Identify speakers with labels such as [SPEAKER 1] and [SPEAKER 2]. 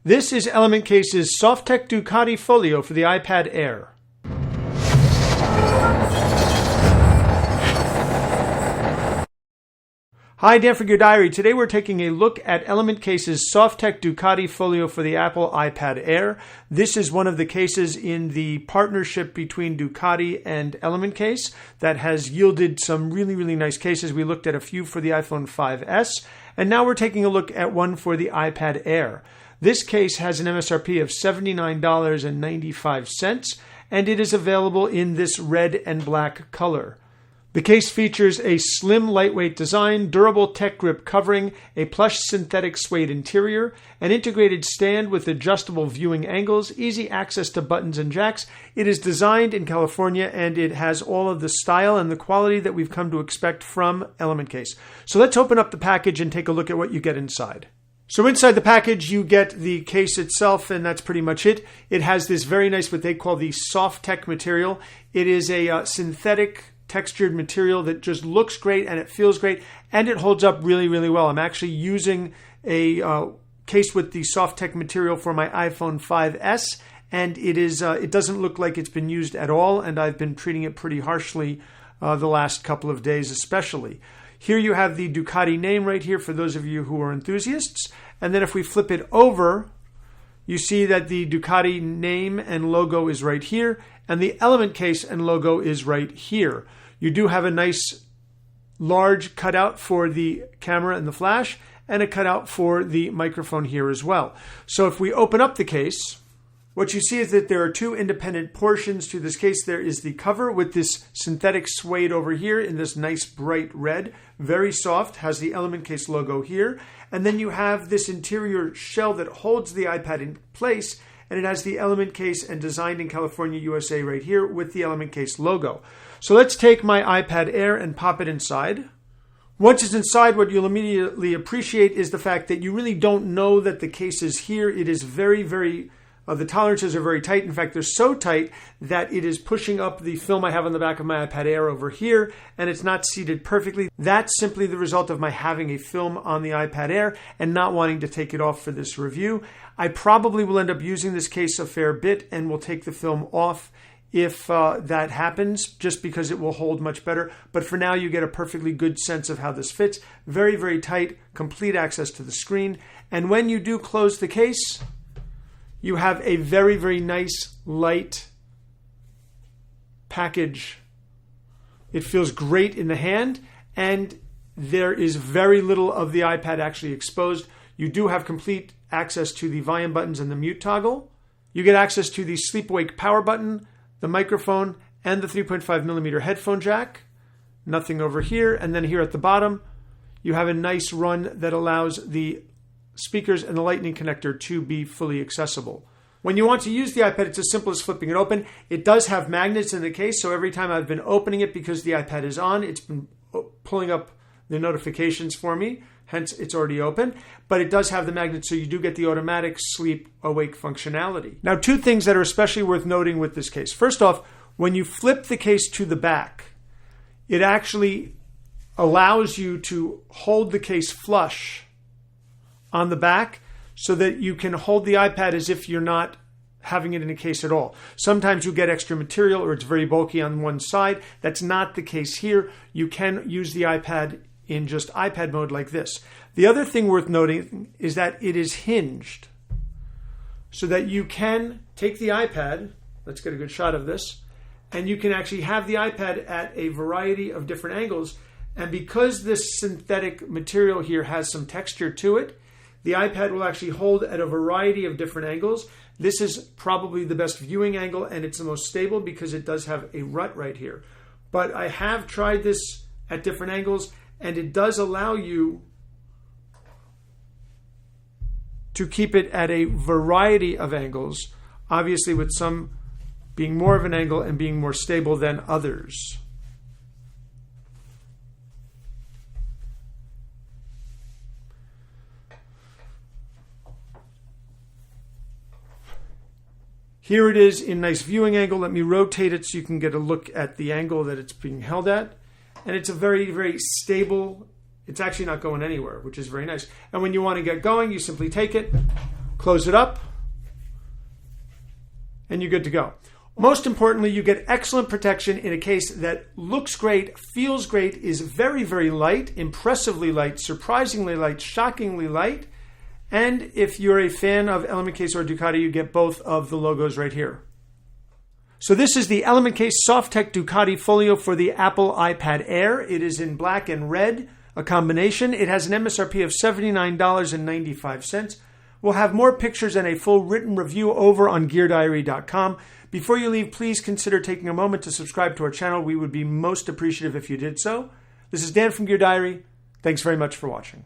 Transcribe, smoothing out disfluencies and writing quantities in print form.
[SPEAKER 1] This is Element Case's Soft-Tec Ducati Folio for the iPad Air. Hi, Dan for Your Diary. Today we're taking a look at Element Case's Soft-Tec Ducati Folio for the Apple iPad Air. This is one of the cases in the partnership between Ducati and Element Case that has yielded some really nice cases. We looked at a few for the iPhone 5S, and now we're taking a look at one for the iPad Air. This case has an MSRP of $79.95, and it is available in this red and black color. The case features a slim, lightweight design, durable tech grip covering, a plush synthetic suede interior, an integrated stand with adjustable viewing angles, easy access to buttons and jacks. It is designed in California, and it has all of the style and the quality that we've come to expect from Element Case. So let's open up the package and take a look at what you get inside. So inside the package, you get the case itself, and that's pretty much it. It has this very nice, what they call the Soft-Tec material. It is a synthetic textured material that just looks great, and it feels great, and it holds up really well. I'm actually using a case with the Soft-Tec material for my iPhone 5S, and it doesn't look like it's been used at all, and I've been treating it pretty harshly the last couple of days especially. Here you have the Ducati name right here for those of you who are enthusiasts. And then if we flip it over, you see that the Ducati name and logo is right here, and the Element Case and logo is right here. You do have a nice large cutout for the camera and the flash, and a cutout for the microphone here as well. So if we open up the case, what you see is that there are two independent portions to this case. There is the cover with this synthetic suede over here in this nice bright red, very soft, has the Element Case logo here. And then you have this interior shell that holds the iPad in place, and it has the Element Case and designed in California, USA right here with the Element Case logo. So let's take my iPad Air and pop it inside. Once it's inside, what you'll immediately appreciate is the fact that you really don't know that the case is here. It is very the tolerances are very tight. In fact, they're so tight that it is pushing up the film I have on the back of my iPad Air over here, and it's not seated perfectly. That's simply the result of my having a film on the iPad Air and not wanting to take it off for this review. I probably will end up using this case a fair bit and will take the film off if that happens, just because it will hold much better. But for now, you get a perfectly good sense of how this fits. Very tight, complete access to the screen. And when you do close the case, you have a very nice, light package. It feels great in the hand, and there is very little of the iPad actually exposed. You do have complete access to the volume buttons and the mute toggle. You get access to the sleep-awake power button, the microphone, and the 3.5mm headphone jack. Nothing over here. And then here at the bottom, you have a nice run that allows the speakers and the lightning connector to be fully accessible. When you want to use the iPad, it's as simple as flipping it open. It does have magnets in the case, so every time I've been opening it because the iPad is on, it's been pulling up the notifications for me, hence it's already open. But it does have the magnets, so you do get the automatic sleep-awake functionality. Now, two things that are especially worth noting with this case. First off, when you flip the case to the back, it actually allows you to hold the case flush on the back so that you can hold the iPad as if you're not having it in a case at all. Sometimes you get extra material or it's very bulky on one side. That's not the case here. You can use the iPad in just iPad mode like this. The other thing worth noting is that it is hinged so that you can take the iPad, let's get a good shot of this, and you can actually have the iPad at a variety of different angles. And because this synthetic material here has some texture to it, the iPad will actually hold at a variety of different angles. This is probably the best viewing angle, and it's the most stable because it does have a rut right here. But I have tried this at different angles, and it does allow you to keep it at a variety of angles, obviously with some being more of an angle and being more stable than others. Here it is in nice viewing angle. Let me rotate it so you can get a look at the angle that it's being held at. And it's a very stable, it's actually not going anywhere, which is very nice. And when you want to get going, you simply take it, Close it up, and you're good to go. Most importantly, you get excellent protection in a case that looks great, feels great, is very, very light, impressively light, surprisingly light, shockingly light. And if you're a fan of Element Case or Ducati, you get both of the logos right here. So this is the Element Case Soft-Tec Ducati Folio for the Apple iPad Air. It is in black and red, a combination. It has an MSRP of $79.95. We'll have more pictures and a full written review over on GearDiary.com. Before you leave, please consider taking a moment to subscribe to our channel. We would be most appreciative if you did so. This is Dan from Gear Diary. Thanks very much for watching.